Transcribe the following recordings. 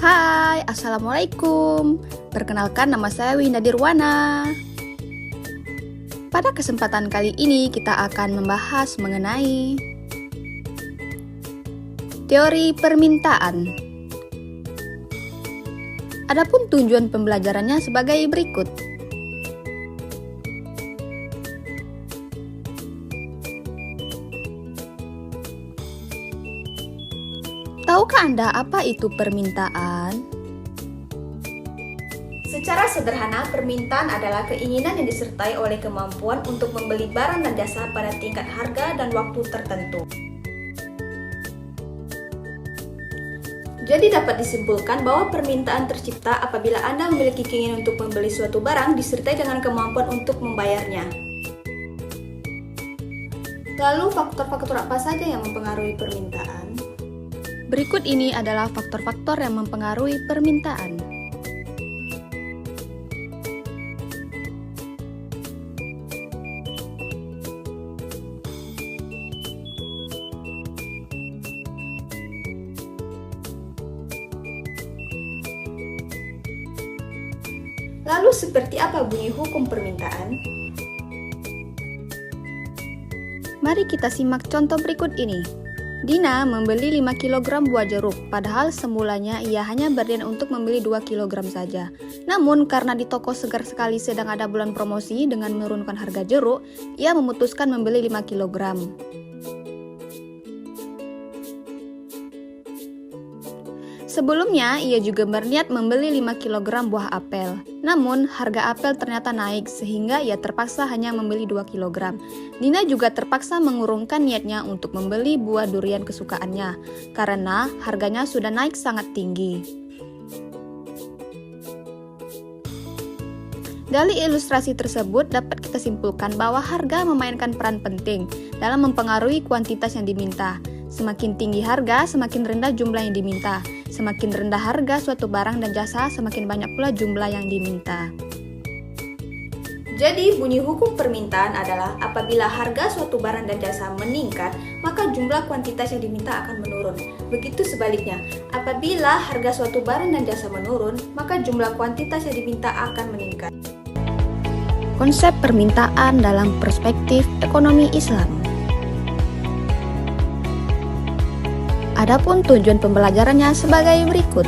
Hai, Assalamualaikum. Perkenalkan, nama saya Winda Dirwana. Pada kesempatan kali ini kita akan membahas mengenai teori permintaan. Adapun tujuan pembelajarannya sebagai berikut. Tahukah Anda apa itu permintaan? Secara sederhana, permintaan adalah keinginan yang disertai oleh kemampuan untuk membeli barang dan jasa pada tingkat harga dan waktu tertentu. Jadi dapat disimpulkan bahwa permintaan tercipta apabila Anda memiliki keinginan untuk membeli suatu barang disertai dengan kemampuan untuk membayarnya. Lalu faktor-faktor apa saja yang mempengaruhi permintaan? Berikut ini adalah faktor-faktor yang mempengaruhi permintaan. Lalu seperti apa bunyi hukum permintaan? Mari kita simak contoh berikut ini. Dina membeli 5 kg buah jeruk, padahal semulanya ia hanya berniat untuk membeli 2 kg saja. Namun karena di toko Segar Sekali sedang ada bulan promosi dengan menurunkan harga jeruk, ia memutuskan membeli 5 kg. Sebelumnya, ia juga berniat membeli 5 kg buah apel. Namun, harga apel ternyata naik sehingga ia terpaksa hanya membeli 2 kg. Dina juga terpaksa mengurungkan niatnya untuk membeli buah durian kesukaannya, karena harganya sudah naik sangat tinggi. Dari ilustrasi tersebut dapat kita simpulkan bahwa harga memainkan peran penting dalam mempengaruhi kuantitas yang diminta. Semakin tinggi harga, semakin rendah jumlah yang diminta. Semakin rendah harga suatu barang dan jasa, semakin banyak pula jumlah yang diminta. Jadi, bunyi hukum permintaan adalah apabila harga suatu barang dan jasa meningkat, maka jumlah kuantitas yang diminta akan menurun. Begitu sebaliknya, apabila harga suatu barang dan jasa menurun, maka jumlah kuantitas yang diminta akan meningkat. Konsep permintaan dalam perspektif ekonomi Islam. Adapun tujuan pembelajarannya sebagai berikut.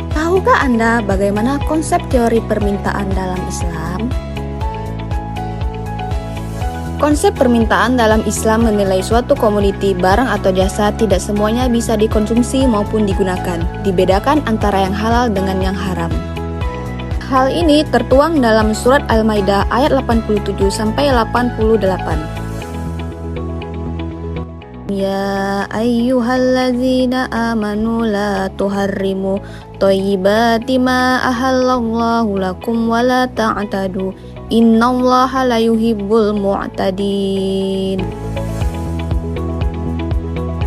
Tahukah Anda bagaimana konsep teori permintaan dalam Islam? Konsep permintaan dalam Islam menilai suatu komoditi, barang atau jasa tidak semuanya bisa dikonsumsi maupun digunakan. Dibedakan antara yang halal dengan yang haram. Hal ini tertuang dalam surat Al-Maidah ayat 87-88. Ya ayyuhallazina amanu la tuharrimu thayyibati ma ahallallahu lakum wa la ta'tadu innallaha la yuhibbul mu'tadin.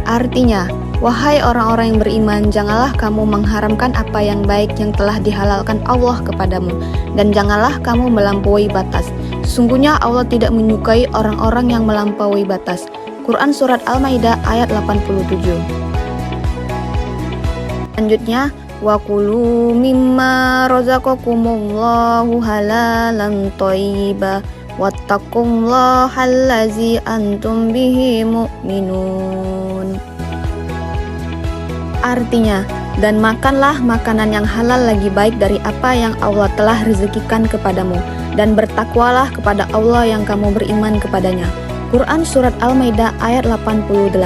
Artinya, wahai orang-orang yang beriman, janganlah kamu mengharamkan apa yang baik yang telah dihalalkan Allah kepadamu, dan janganlah kamu melampaui batas. Sesungguhnya Allah tidak menyukai orang-orang yang melampaui batas. Quran Surat Al-Maidah ayat 87. Selanjutnya, wa kulu mimma razaqakumullahu halalan thayyiba wattaqullahallazi antum bihi mu'minun. Artinya, dan makanlah makanan yang halal lagi baik dari apa yang Allah telah rezekikan kepadamu, dan bertakwalah kepada Allah yang kamu beriman kepadanya. Quran Surat Al-Maidah ayat 88.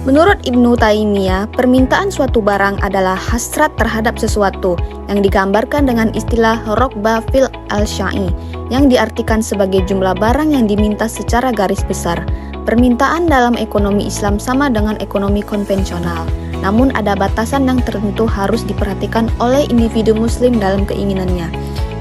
Menurut Ibnu Taimiyah, permintaan suatu barang adalah hasrat terhadap sesuatu yang digambarkan dengan istilah rokbah fil al-syai, yang diartikan sebagai jumlah barang yang diminta secara garis besar. Permintaan dalam ekonomi Islam sama dengan ekonomi konvensional, namun ada batasan yang tertentu harus diperhatikan oleh individu muslim dalam keinginannya.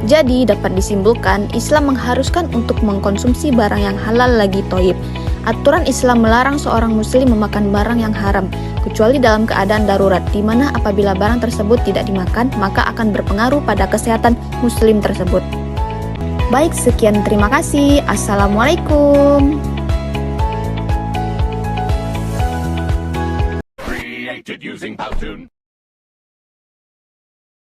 Jadi dapat disimpulkan Islam mengharuskan untuk mengkonsumsi barang yang halal lagi thayyib. Aturan Islam melarang seorang muslim memakan barang yang haram, kecuali dalam keadaan darurat, di mana apabila barang tersebut tidak dimakan, maka akan berpengaruh pada kesehatan muslim tersebut. Baik, sekian, terima kasih. Assalamualaikum. Created using Powtoon.